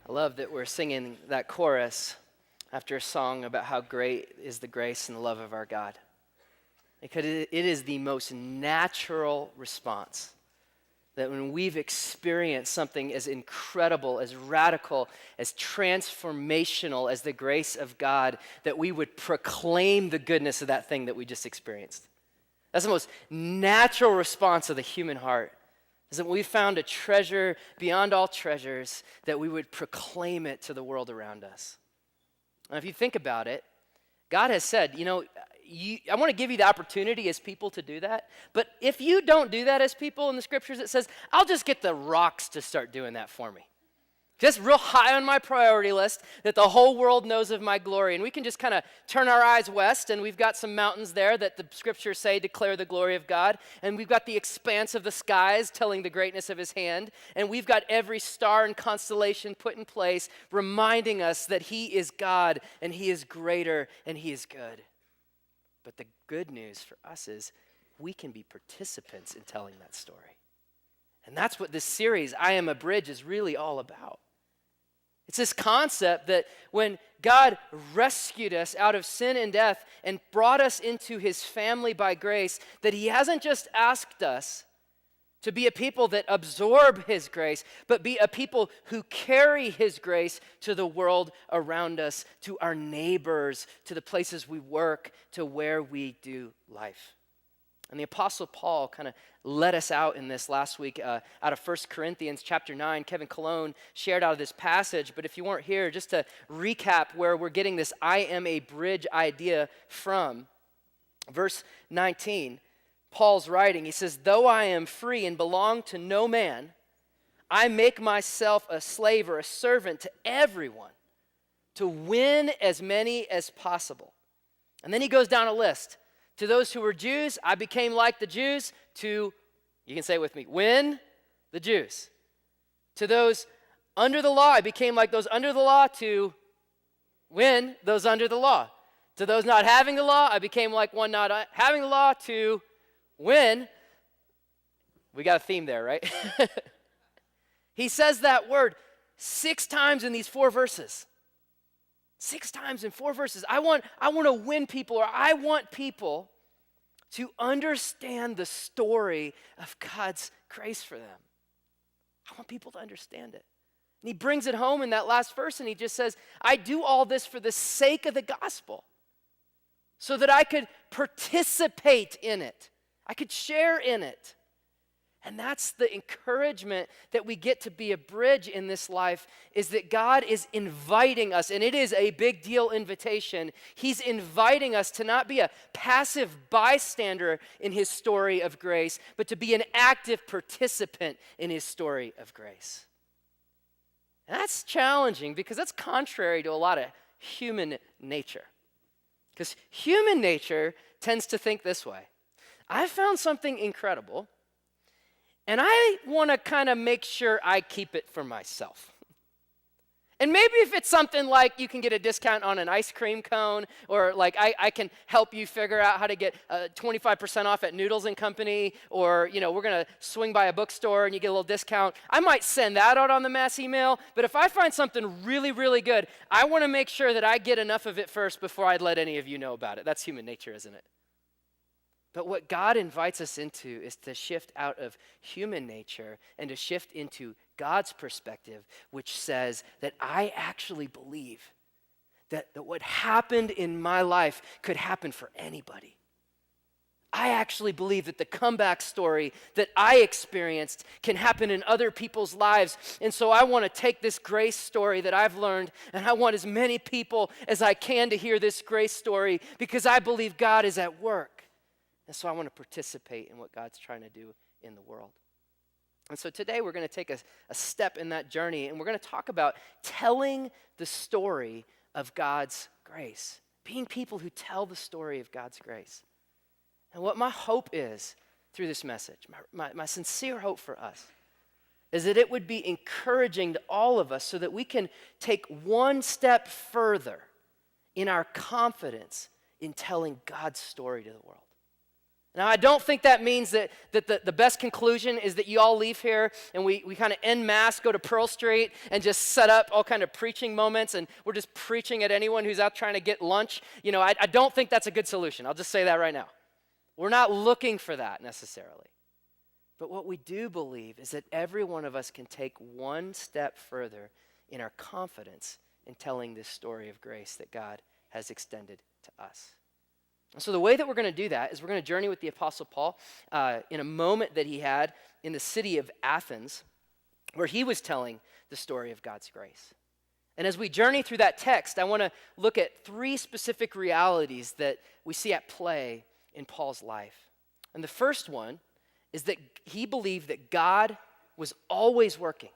I love that we're singing that chorus after a song about how great is the grace and the love of our God. Because it is the most natural response that when we've experienced something as incredible, as radical, as transformational as the grace of God, that we would proclaim the goodness of that thing that we just experienced. That's the most natural response of the human heart. Is that we found a treasure beyond all treasures, that we would proclaim it to the world around us. Now, if you think about it, God has said, I want to give you the opportunity as people to do that. But if you don't do that as people in the scriptures, it says, I'll just get the rocks to start doing that for me. Just real high on my priority list, that the whole world knows of my glory. And we can just kind of turn our eyes west, and we've got some mountains there that the scriptures say declare the glory of God. And we've got the expanse of the skies telling the greatness of his hand. And we've got every star and constellation put in place, reminding us that he is God, and he is greater, and he is good. But the good news for us is we can be participants in telling that story. And that's what this series, I Am a Bridge, is really all about. It's this concept that when God rescued us out of sin and death and brought us into his family by grace, that he hasn't just asked us to be a people that absorb his grace, but be a people who carry his grace to the world around us, to our neighbors, to the places we work, to where we do life. And the Apostle Paul kind of led us out in this last week out of 1 Corinthians chapter 9. Kevin Cologne shared out of this passage, but if you weren't here, just to recap where we're getting this I am a bridge idea from. Verse 19, Paul's writing, he says, though I am free and belong to no man, I make myself a slave or a servant to everyone to win as many as possible. And then he goes down a list. To those who were Jews, I became like the Jews to, you can say it with me, win the Jews. To those under the law, I became like those under the law to win those under the law. To those not having the law, I became like one not having the law to win. We got a theme there, right? He says that word 6 times in these 4 verses. 6 times in 4 verses. I want to win people, or I want people to understand the story of God's grace for them. I want people to understand it. And he brings it home in that last verse, and he just says, I do all this for the sake of the gospel, so that I could participate in it. I could share in it. And that's the encouragement that we get to be a bridge in this life, is that God is inviting us, and it is a big deal invitation. He's inviting us to not be a passive bystander in his story of grace, but to be an active participant in his story of grace. And that's challenging because that's contrary to a lot of human nature. Because human nature tends to think this way. I found something incredible, and I want to kind of make sure I keep it for myself. And maybe if it's something like you can get a discount on an ice cream cone, or like I can help you figure out how to get 25% off at Noodles and Company, or we're going to swing by a bookstore and you get a little discount. I might send that out on the mass email, but if I find something really, really good, I want to make sure that I get enough of it first before I let any of you know about it. That's human nature, isn't it? But what God invites us into is to shift out of human nature and to shift into God's perspective, which says that I actually believe that what happened in my life could happen for anybody. I actually believe that the comeback story that I experienced can happen in other people's lives. And so I want to take this grace story that I've learned, and I want as many people as I can to hear this grace story, because I believe God is at work. And so I want to participate in what God's trying to do in the world. And so today we're going to take a step in that journey, and we're going to talk about telling the story of God's grace, being people who tell the story of God's grace. And what my hope is through this message, my sincere hope for us, is that it would be encouraging to all of us so that we can take one step further in our confidence in telling God's story to the world. Now, I don't think that means that the best conclusion is that you all leave here and we kind of en masse go to Pearl Street and just set up all kind of preaching moments and we're just preaching at anyone who's out trying to get lunch. I don't think that's a good solution. I'll just say that right now. We're not looking for that necessarily. But what we do believe is that every one of us can take one step further in our confidence in telling this story of grace that God has extended to us. So the way that we're going to do that is we're going to journey with the Apostle Paul in a moment that he had in the city of Athens where he was telling the story of God's grace. And as we journey through that text, I want to look at three specific realities that we see at play in Paul's life. And the first one is that he believed that God was always working.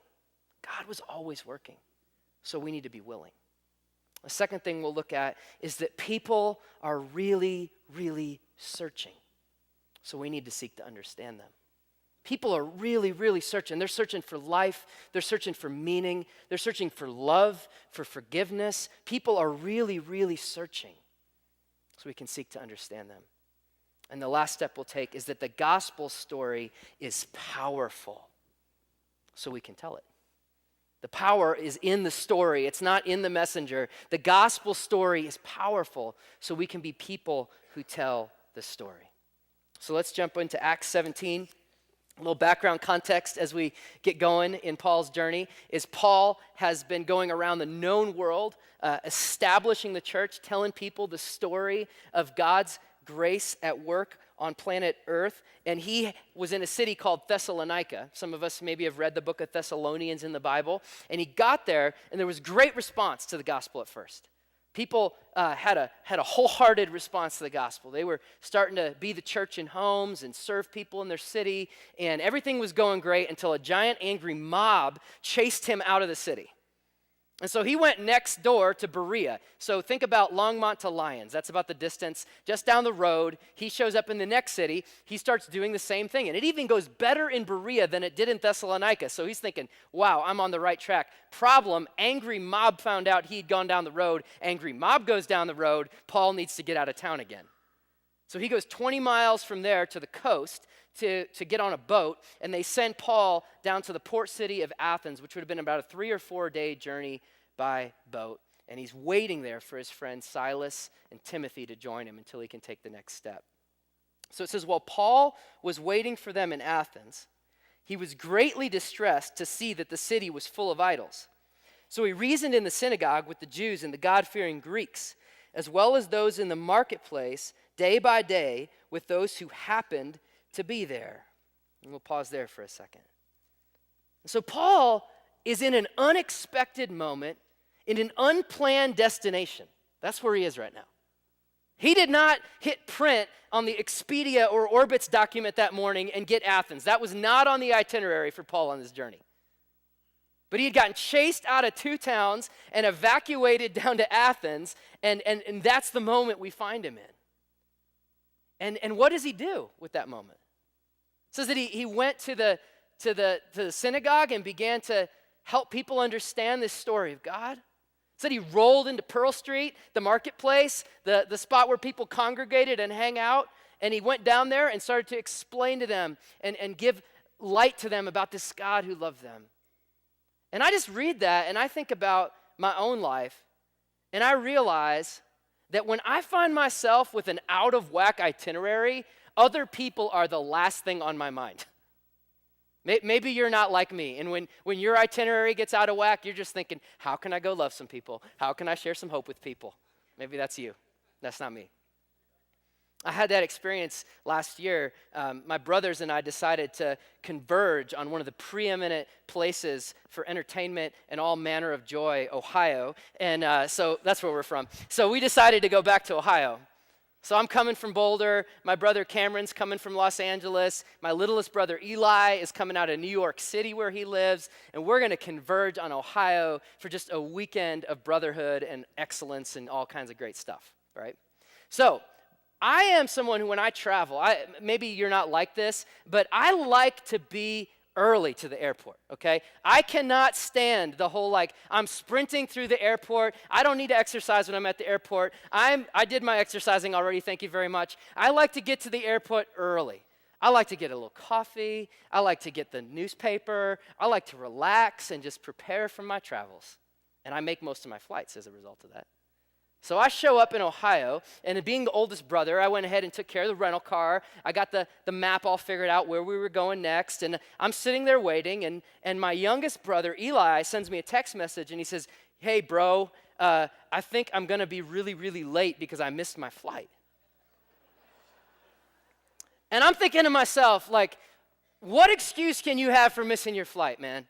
God was always working. So we need to be willing. The second thing we'll look at is that people are really, really searching. So we need to seek to understand them. People are really, really searching. They're searching for life. They're searching for meaning. They're searching for love, for forgiveness. People are really, really searching. So we can seek to understand them. And the last step we'll take is that the gospel story is powerful. So we can tell it. The power is in the story. It's not in the messenger. The gospel story is powerful, so we can be people who tell the story. So let's jump into Acts 17. A little background context as we get going in Paul's journey is Paul has been going around the known world, establishing the church, telling people the story of God's grace at work on planet Earth, and he was in a city called Thessalonica. Some of us maybe have read the book of Thessalonians in the Bible, and he got there, and there was great response to the gospel at first. People had a wholehearted response to the gospel. They were starting to be the church in homes and serve people in their city, and everything was going great until a giant angry mob chased him out of the city. And so he went next door to Berea. So think about Longmont to Lyons. That's about the distance. Just down the road, he shows up in the next city. He starts doing the same thing. And it even goes better in Berea than it did in Thessalonica. So he's thinking, wow, I'm on the right track. Problem, angry mob found out he'd gone down the road. Angry mob goes down the road. Paul needs to get out of town again. So he goes 20 miles from there to the coast to get on a boat, and they send Paul down to the port city of Athens, which would have been about a 3 or 4 day journey by boat. And he's waiting there for his friends Silas and Timothy to join him until he can take the next step. So it says, while Paul was waiting for them in Athens, he was greatly distressed to see that the city was full of idols. So he reasoned in the synagogue with the Jews and the God-fearing Greeks, as well as those in the marketplace, day by day, with those who happened to be there. And we'll pause there for a second. So Paul is in an unexpected moment, in an unplanned destination. That's where he is right now. He did not hit print on the Expedia or Orbitz document that morning and get Athens. That was not on the itinerary for Paul on this journey. But he had gotten chased out of 2 towns and evacuated down to Athens, and that's the moment we find him in. And what does he do with that moment? It says that he went to the synagogue and began to help people understand this story of God. It said he rolled into Pearl Street, the marketplace, the spot where people congregated and hang out, and he went down there and started to explain to them and give light to them about this God who loved them. And I just read that and I think about my own life, and I realize that when I find myself with an out-of-whack itinerary, other people are the last thing on my mind. Maybe you're not like me, and when your itinerary gets out of whack, you're just thinking, how can I go love some people? How can I share some hope with people? Maybe that's you. That's not me. I had that experience last year. My brothers and I decided to converge on one of the preeminent places for entertainment and all manner of joy, Ohio. And so that's where we're from. So we decided to go back to Ohio. So I'm coming from Boulder. My brother Cameron's coming from Los Angeles. My littlest brother Eli is coming out of New York City where he lives. And we're going to converge on Ohio for just a weekend of brotherhood and excellence and all kinds of great stuff, right? So I am someone who, when I travel, maybe you're not like this, but I like to be early to the airport, okay? I cannot stand the whole I'm sprinting through the airport. I don't need to exercise when I'm at the airport. I did my exercising already, thank you very much. I like to get to the airport early. I like to get a little coffee. I like to get the newspaper. I like to relax and just prepare for my travels. And I make most of my flights as a result of that. So I show up in Ohio, and being the oldest brother, I went ahead and took care of the rental car. I got the map all figured out where we were going next, and I'm sitting there waiting, and my youngest brother, Eli, sends me a text message, and he says, hey, bro, I think I'm going to be really, really late because I missed my flight. And I'm thinking to myself, what excuse can you have for missing your flight, man?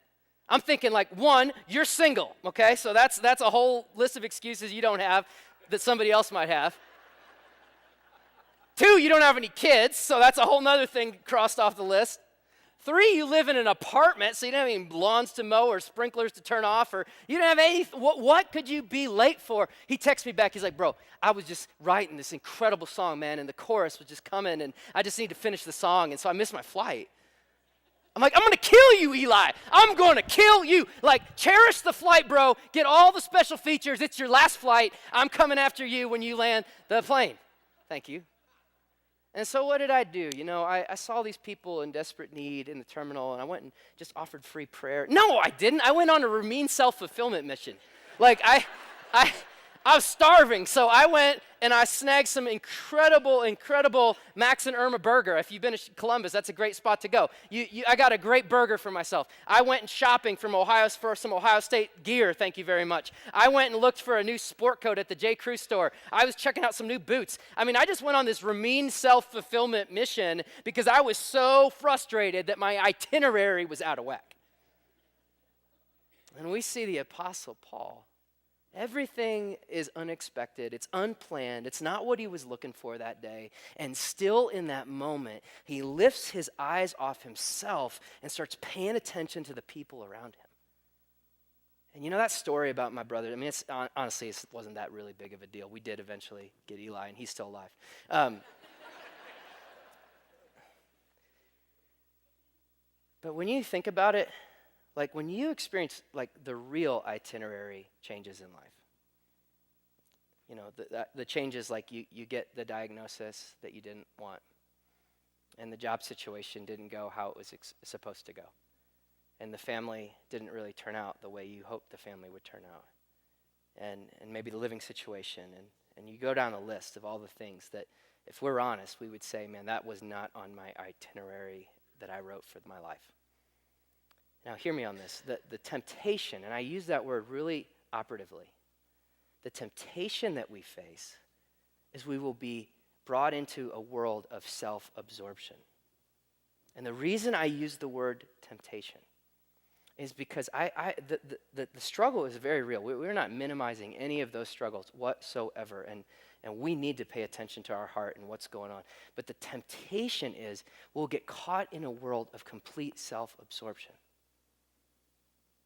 I'm thinking one, you're single, okay? So that's a whole list of excuses you don't have that somebody else might have. 2, you don't have any kids, so that's a whole nother thing crossed off the list. 3, you live in an apartment, so you don't have any lawns to mow or sprinklers to turn off, or you don't have any, what could you be late for? He texts me back, he's like, bro, I was just writing this incredible song, man, and the chorus was just coming, and I just need to finish the song, and so I missed my flight. I'm like, I'm going to kill you, Eli. I'm going to kill you. Cherish the flight, bro. Get all the special features. It's your last flight. I'm coming after you when you land the plane. Thank you. And so what did I do? I saw these people in desperate need in the terminal, and I went and just offered free prayer. No, I didn't. I went on a Ramin self-fulfillment mission. I was starving, so I went and I snagged some incredible Max and Irma burger. If you've been to Columbus, that's a great spot to go. I got a great burger for myself. I went and shopping for some Ohio State gear, thank you very much. I went and looked for a new sport coat at the J. Crew store. I was checking out some new boots. I just went on this Ramin self-fulfillment mission because I was so frustrated that my itinerary was out of whack. And we see the Apostle Paul. Everything is unexpected. It's unplanned. It's not what he was looking for that day. And still in that moment, he lifts his eyes off himself and starts paying attention to the people around him. And that story about my brother, honestly, it wasn't that really big of a deal. We did eventually get Eli, and he's still alive. But when you think about it, when you experience the real itinerary changes in life, the changes you get the diagnosis that you didn't want, and the job situation didn't go how it was supposed to go, and the family didn't really turn out the way you hoped the family would turn out, and maybe the living situation, and you go down the list of all the things that, if we're honest, we would say, man, that was not on my itinerary that I wrote for my life. Now, hear me on this. The temptation, and I use that word really operatively, the temptation that we face is we will be brought into a world of self-absorption. And the reason I use the word temptation is because the struggle is very real. We're not minimizing any of those struggles whatsoever, and we need to pay attention to our heart and what's going on. But the temptation is we'll get caught in a world of complete self-absorption.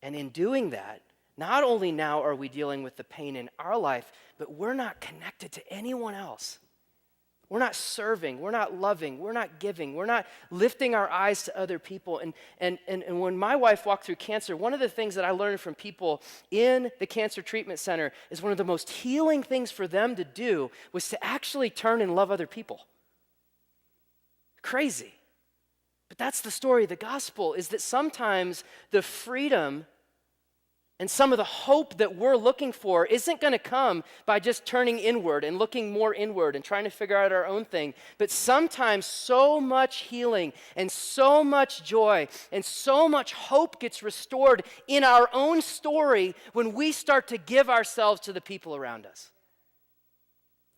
And in doing that, not only now are we dealing with the pain in our life, but we're not connected to anyone else. We're not serving, we're not loving, we're not giving, we're not lifting our eyes to other people. And when my wife walked through cancer, one of the things that I learned from people in the cancer treatment center is one of the most healing things for them to do was to actually turn and love other people. Crazy. But that's the story of the gospel, is that sometimes the freedom and some of the hope that we're looking for isn't going to come by just turning inward and looking more inward and trying to figure out our own thing. But sometimes so much healing and so much joy and so much hope gets restored in our own story when we start to give ourselves to the people around us.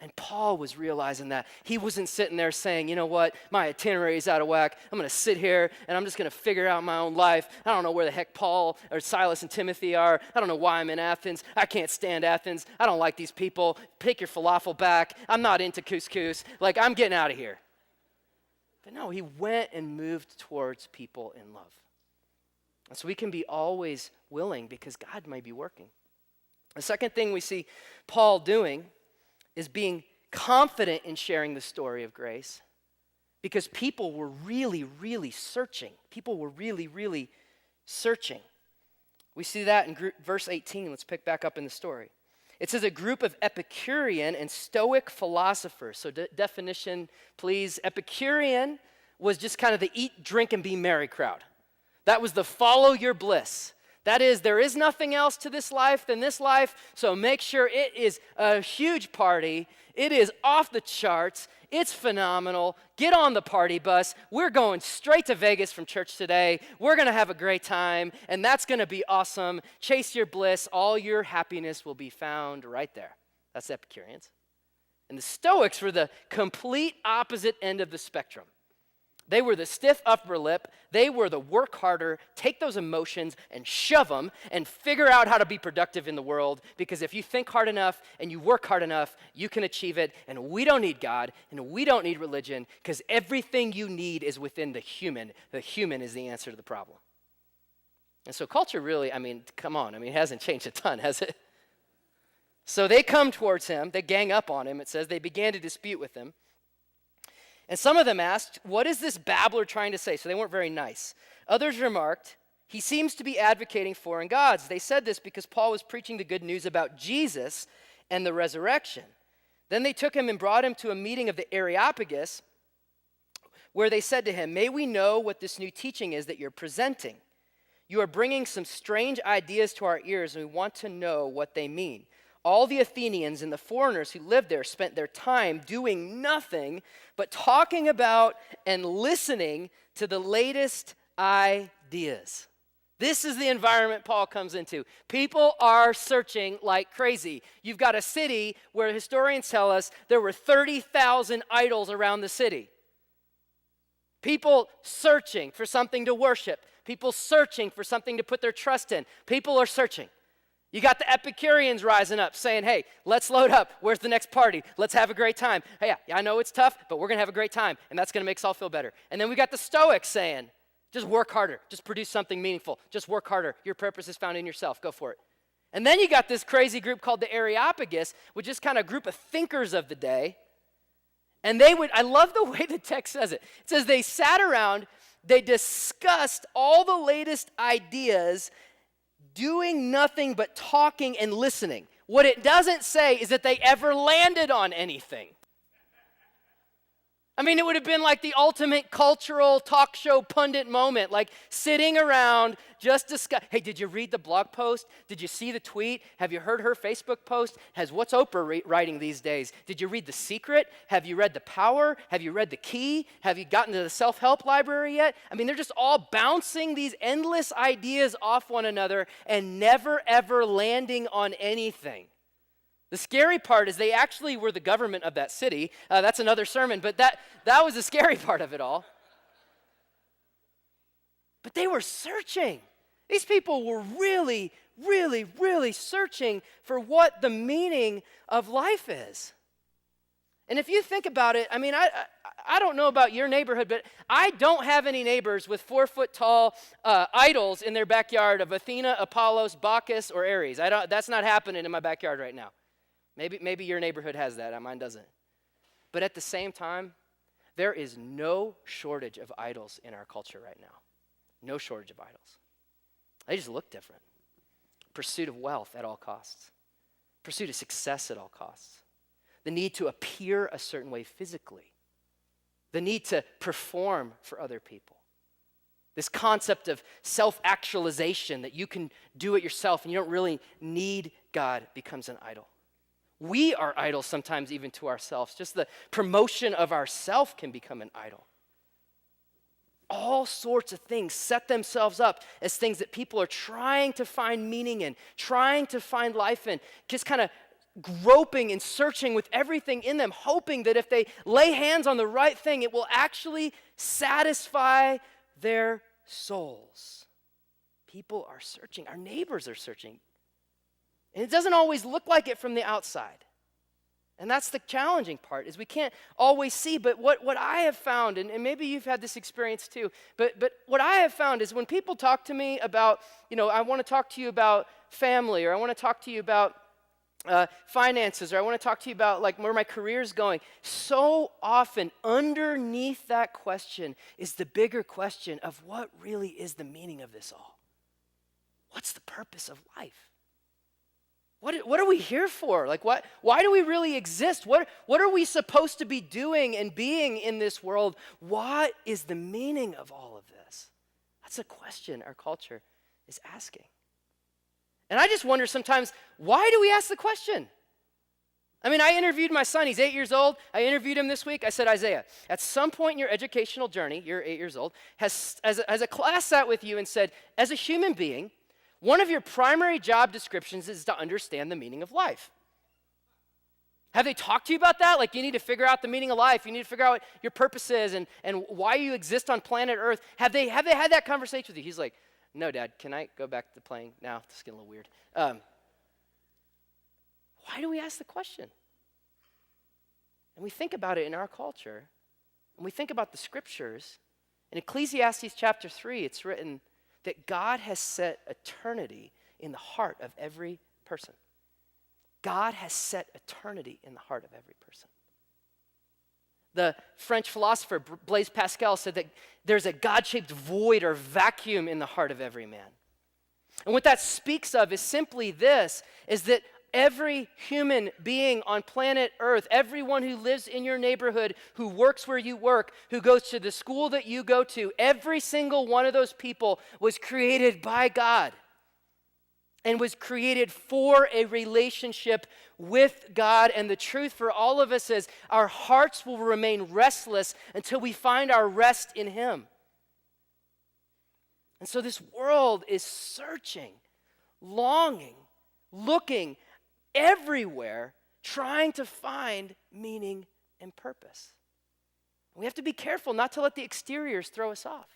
And Paul was realizing that. He wasn't sitting there saying, you know what, my itinerary is out of whack. I'm going to sit here and I'm just going to figure out my own life. I don't know where the heck Paul or Silas and Timothy are. I don't know why I'm in Athens. I can't stand Athens. I don't like these people. Take your falafel back. I'm not into couscous. I'm getting out of here. But no, he went and moved towards people in love. And so we can be always willing because God may be working. The second thing we see Paul doing is being confident in sharing the story of grace, because people were really, really searching. People were really, really searching. We see that in verse 18. Let's pick back up in the story. It says a group of Epicurean and Stoic philosophers. So definition, please. Epicurean was just kind of the eat, drink, and be merry crowd. That was the follow your bliss. That is, there is nothing else to this life than this life, so make sure it is a huge party. It is off the charts. It's phenomenal. Get on the party bus. We're going straight to Vegas from church today. We're going to have a great time, and that's going to be awesome. Chase your bliss. All your happiness will be found right there. That's the Epicureans. And the Stoics were the complete opposite end of the spectrum. They were the stiff upper lip. They were the work harder, take those emotions and shove them and figure out how to be productive in the world, because if you think hard enough and you work hard enough, you can achieve it, and we don't need God and we don't need religion, because everything you need is within the human. The human is the answer to the problem. And so culture really, come on, it hasn't changed a ton, has it? So they come towards him, they gang up on him, it says, they began to dispute with him. And some of them asked, what is this babbler trying to say? So they weren't very nice. Others remarked, he seems to be advocating foreign gods. They said this because Paul was preaching the good news about Jesus and the resurrection. Then they took him and brought him to a meeting of the Areopagus, where they said to him, may we know what this new teaching is that you're presenting? You are bringing some strange ideas to our ears, and we want to know what they mean. All the Athenians and the foreigners who lived there spent their time doing nothing but talking about and listening to the latest ideas. This is the environment Paul comes into. People are searching like crazy. You've got a city where historians tell us there were 30,000 idols around the city. People searching for something to worship. People searching for something to put their trust in. People are searching. You got the Epicureans rising up saying, hey, let's load up. Where's the next party? Let's have a great time. Hey, yeah, I know it's tough, but we're going to have a great time, and that's going to make us all feel better. And then we got the Stoics saying, just work harder. Just produce something meaningful. Just work harder. Your purpose is found in yourself. Go for it. And then you got this crazy group called the Areopagus, which is kind of a group of thinkers of the day. And I love the way the text says it. It says they sat around, they discussed all the latest ideas, doing nothing but talking and listening. What it doesn't say is that they ever landed on anything. It would have been like the ultimate cultural talk show pundit moment, like sitting around just discuss. Hey, did you read the blog post? Did you see the tweet? Have you heard her Facebook post? What's Oprah writing these days? Did you read The Secret? Have you read The Power? Have you read The Key? Have you gotten to the self-help library yet? They're just all bouncing these endless ideas off one another and never, ever landing on anything. The scary part is they actually were the government of that city. That's another sermon, but that was the scary part of it all. But they were searching. These people were really, really, really searching for what the meaning of life is. And if you think about it, I don't know about your neighborhood, but I don't have any neighbors with 4-foot-tall idols in their backyard of Athena, Apollos, Bacchus, or Ares. That's not happening in my backyard right now. Maybe your neighborhood has that, mine doesn't. But at the same time, there is no shortage of idols in our culture right now. No shortage of idols. They just look different. Pursuit of wealth at all costs. Pursuit of success at all costs. The need to appear a certain way physically. The need to perform for other people. This concept of self-actualization, that you can do it yourself and you don't really need God, becomes an idol. We are idols sometimes even to ourselves. Just the promotion of ourself can become an idol. All sorts of things set themselves up as things that people are trying to find meaning in, trying to find life in, just kind of groping and searching with everything in them, hoping that if they lay hands on the right thing, it will actually satisfy their souls. People are searching. Our neighbors are searching. And it doesn't always look like it from the outside. And that's the challenging part, is we can't always see. But what I have found, and maybe you've had this experience too, but what I have found is when people talk to me about, I want to talk to you about family, or I want to talk to you about finances, or I want to talk to you about like where my career's going. So often underneath that question is the bigger question of what really is the meaning of this all? What's the purpose of life? What are we here for? Like why do we really exist? What are we supposed to be doing and being in this world? What is the meaning of all of this? That's a question our culture is asking. And I just wonder sometimes, why do we ask the question? I mean, I interviewed my son. He's 8 years old. I interviewed him this week. I said, Isaiah, at some point in your educational journey, you're 8 years old, has a class sat with you and said, as a human being, one of your primary job descriptions is to understand the meaning of life. Have they talked to you about that? Like, you need to figure out the meaning of life. You need to figure out what your purpose is and why you exist on planet Earth. Have they had that conversation with you? He's like, no, Dad, can I go back to playing now? It's getting a little weird. Why do we ask the question? And we think about it in our culture, and we think about the scriptures. In Ecclesiastes chapter 3, it's written that God has set eternity in the heart of every person. God has set eternity in the heart of every person. The French philosopher Blaise Pascal said that there's a God-shaped void or vacuum in the heart of every man. And what that speaks of is simply this, is that every human being on planet Earth, everyone who lives in your neighborhood, who works where you work, who goes to the school that you go to, every single one of those people was created by God and was created for a relationship with God. And the truth for all of us is our hearts will remain restless until we find our rest in Him. And so this world is searching, longing, looking everywhere, trying to find meaning and purpose. We have to be careful not to let the exteriors throw us off.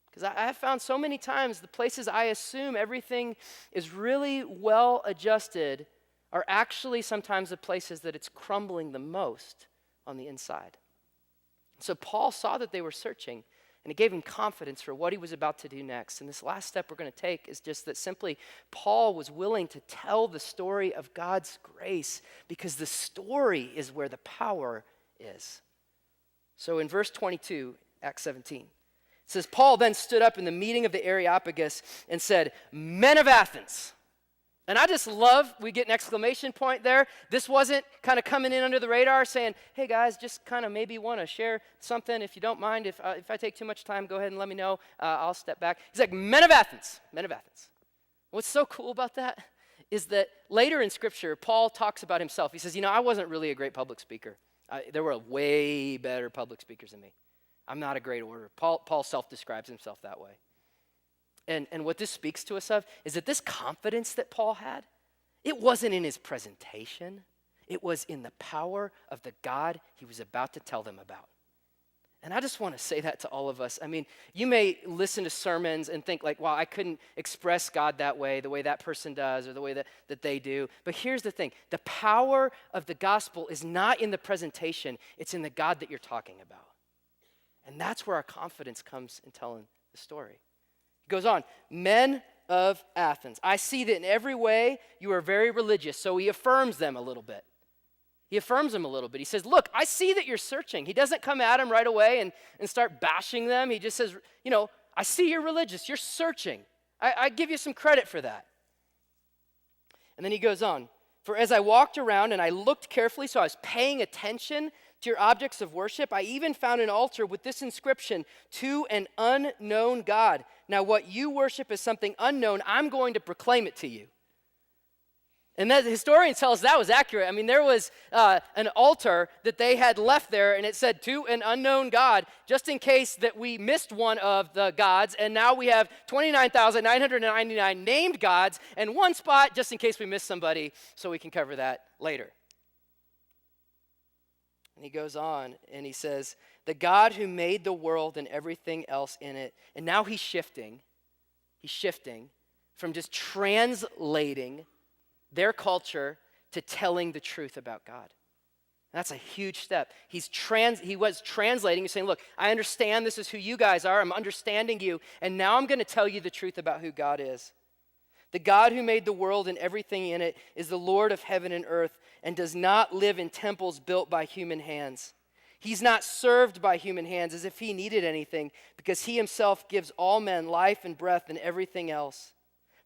Because I have found so many times the places I assume everything is really well adjusted are actually sometimes the places that it's crumbling the most on the inside. So Paul saw that they were searching, and it gave him confidence for what he was about to do next. And this last step we're going to take is just that simply Paul was willing to tell the story of God's grace because the story is where the power is. So in verse 22, Acts 17, it says, Paul then stood up in the meeting of the Areopagus and said, "Men of Athens." And I just love, we get an exclamation point there. This wasn't kind of coming in under the radar saying, hey guys, just kind of maybe want to share something. If you don't mind, if I take too much time, go ahead and let me know. I'll step back. He's like, men of Athens, men of Athens. What's so cool about that is that later in Scripture, Paul talks about himself. He says, I wasn't really a great public speaker. There were way better public speakers than me. I'm not a great orator. Paul self-describes himself that way. And what this speaks to us of is that this confidence that Paul had, it wasn't in his presentation. It was in the power of the God he was about to tell them about. And I just want to say that to all of us. I mean, you may listen to sermons and think like, wow, I couldn't express God that way, the way that person does, or the way that they do. But here's the thing. The power of the gospel is not in the presentation. It's in the God that you're talking about. And that's where our confidence comes in telling the story. He goes on, men of Athens, I see that in every way you are very religious. So he affirms them a little bit. He affirms them a little bit. He says, look, I see that you're searching. He doesn't come at them right away and start bashing them. He just says, I see you're religious. You're searching. I give you some credit for that. And then he goes on, for as I walked around and I looked carefully, so I was paying attention to your objects of worship, I even found an altar with this inscription, to an unknown God. Now what you worship is something unknown. I'm going to proclaim it to you. And the historians tell us that was accurate. I mean, there was an altar that they had left there, and it said, to an unknown God, just in case that we missed one of the gods. And now we have 29,999 named gods, and one spot just in case we missed somebody, so we can cover that later. And he goes on, and he says, the God who made the world and everything else in it. And now he's shifting from just translating their culture to telling the truth about God. And that's a huge step. He was translating and saying, look, I understand this is who you guys are. I'm understanding you. And now I'm going to tell you the truth about who God is. The God who made the world and everything in it is the Lord of heaven and earth and does not live in temples built by human hands. He's not served by human hands as if he needed anything, because he himself gives all men life and breath and everything else.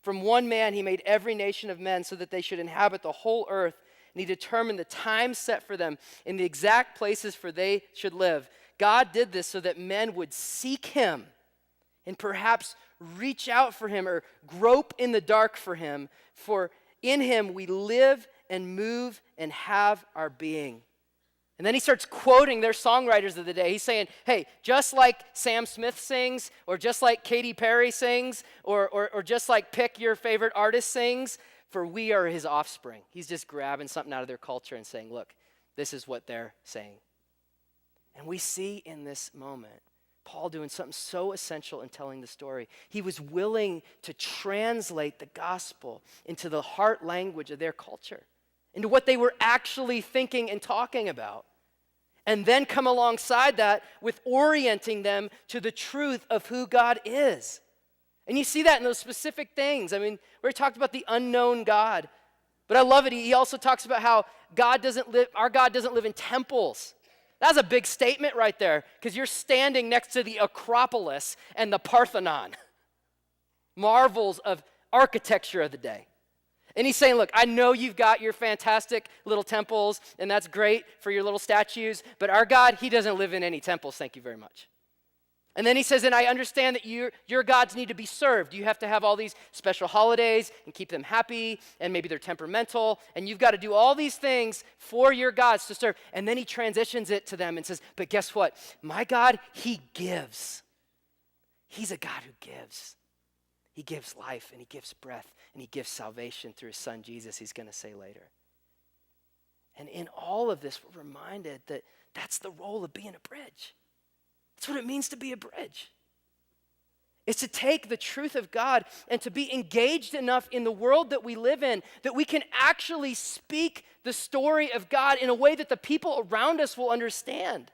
From one man he made every nation of men so that they should inhabit the whole earth, and he determined the time set for them in the exact places for they should live. God did this so that men would seek him and perhaps reach out for him or grope in the dark for him. For in him we live and move and have our being. And then he starts quoting their songwriters of the day. He's saying, hey, just like Sam Smith sings, or just like Katy Perry sings, or just like pick your favorite artist sings, for we are his offspring. He's just grabbing something out of their culture and saying, look, this is what they're saying. And we see in this moment Paul doing something so essential in telling the story. He was willing to translate the gospel into the heart language of their culture, into what they were actually thinking and talking about, and then come alongside that with orienting them to the truth of who God is. And you see that in those specific things. I mean, we talked about the unknown God, but I love it. He also talks about how our God doesn't live in temples. That's a big statement right there, because you're standing next to the Acropolis and the Parthenon, marvels of architecture of the day. And he's saying, look, I know you've got your fantastic little temples, and that's great for your little statues, but our God, he doesn't live in any temples, thank you very much. And then he says, and I understand that your gods need to be served. You have to have all these special holidays and keep them happy, and maybe they're temperamental, and you've got to do all these things for your gods to serve. And then he transitions it to them and says, but guess what? My God, he gives. He's a God who gives. He gives life, and he gives breath, and he gives salvation through his son Jesus, he's going to say later. And in all of this, we're reminded that that's the role of being a bridge. That's what it means to be a bridge. It's to take the truth of God and to be engaged enough in the world that we live in that we can actually speak the story of God in a way that the people around us will understand.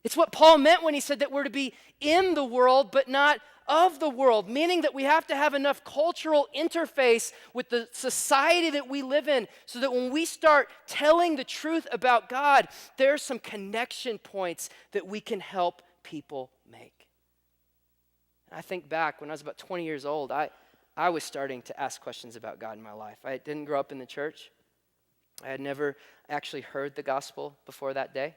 It's what Paul meant when he said that we're to be in the world but not of the world, meaning that we have to have enough cultural interface with the society that we live in so that when we start telling the truth about God, there's some connection points that we can help people make. And I think back when I was about 20 years old, I was starting to ask questions about God in my life. I didn't grow up in the church. I had never actually heard the gospel before that day.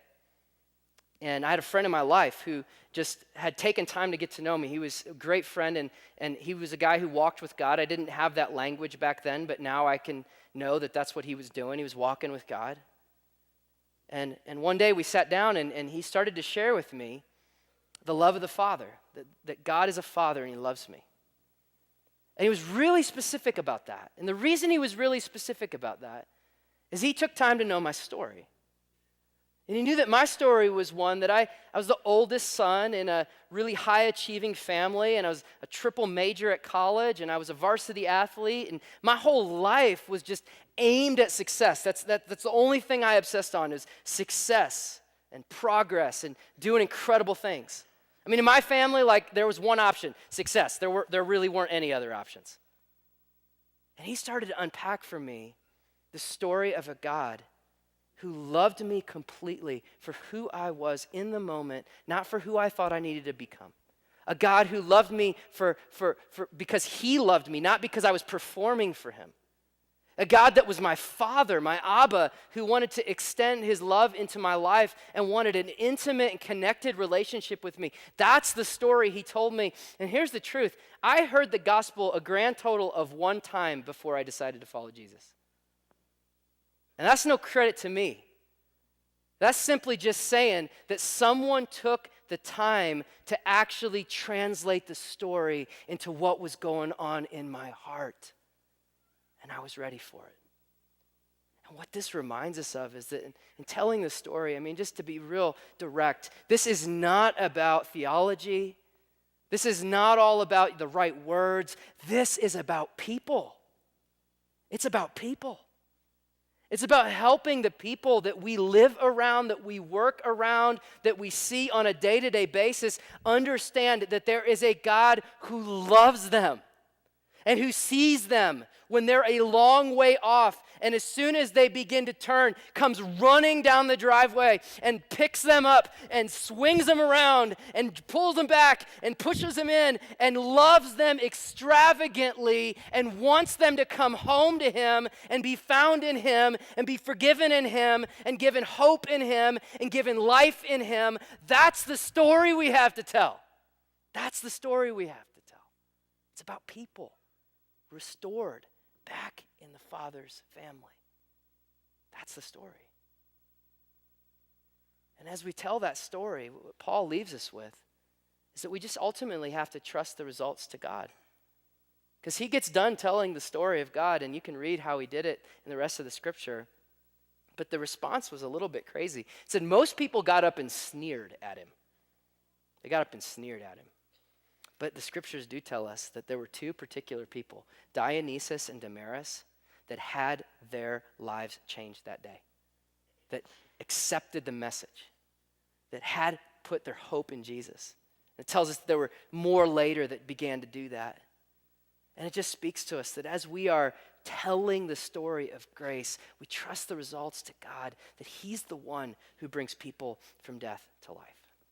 And I had a friend in my life who just had taken time to get to know me. He was a great friend, and he was a guy who walked with God. I didn't have that language back then, but now I can know that that's what he was doing. He was walking with God. And one day we sat down, and he started to share with me the love of the Father, that God is a Father and he loves me. And he was really specific about that. And the reason he was really specific about that is he took time to know my story. And he knew that my story was one that I was the oldest son in a really high-achieving family, and I was a triple major at college, and I was a varsity athlete, and my whole life was just aimed at success. That's the only thing I obsessed on is success and progress and doing incredible things. I mean, in my family, like, there was one option, success. There really weren't any other options. And he started to unpack for me the story of a God who loved me completely for who I was in the moment, not for who I thought I needed to become. A God who loved me for because he loved me, not because I was performing for him. A God that was my Father, my Abba, who wanted to extend his love into my life and wanted an intimate and connected relationship with me. That's the story he told me. And here's the truth. I heard the gospel a grand total of one time before I decided to follow Jesus. And that's no credit to me. That's simply just saying that someone took the time to actually translate the story into what was going on in my heart. And I was ready for it. And what this reminds us of is that in telling the story, I mean, just to be real direct, this is not about theology. This is not all about the right words. This is about people. It's about people. It's about helping the people that we live around, that we work around, that we see on a day-to-day basis, understand that there is a God who loves them. and who sees them when they're a long way off, and as soon as they begin to turn, comes running down the driveway and picks them up and swings them around and pulls them back and pushes them in and loves them extravagantly and wants them to come home to him and be found in him and be forgiven in him and given hope in him and given life in him. That's the story we have to tell. That's the story we have to tell. It's about people restored back in the Father's family. That's the story. And as we tell that story, what Paul leaves us with is that we just ultimately have to trust the results to God. Because he gets done telling the story of God, and you can read how he did it in the rest of the scripture. But the response was a little bit crazy. It said most people got up and sneered at him. They got up and sneered at him. But the scriptures do tell us that there were two particular people, Dionysus and Damaris, that had their lives changed that day, that accepted the message, that had put their hope in Jesus. It tells us that there were more later that began to do that. And it just speaks to us that as we are telling the story of grace, we trust the results to God, that he's the one who brings people from death to life.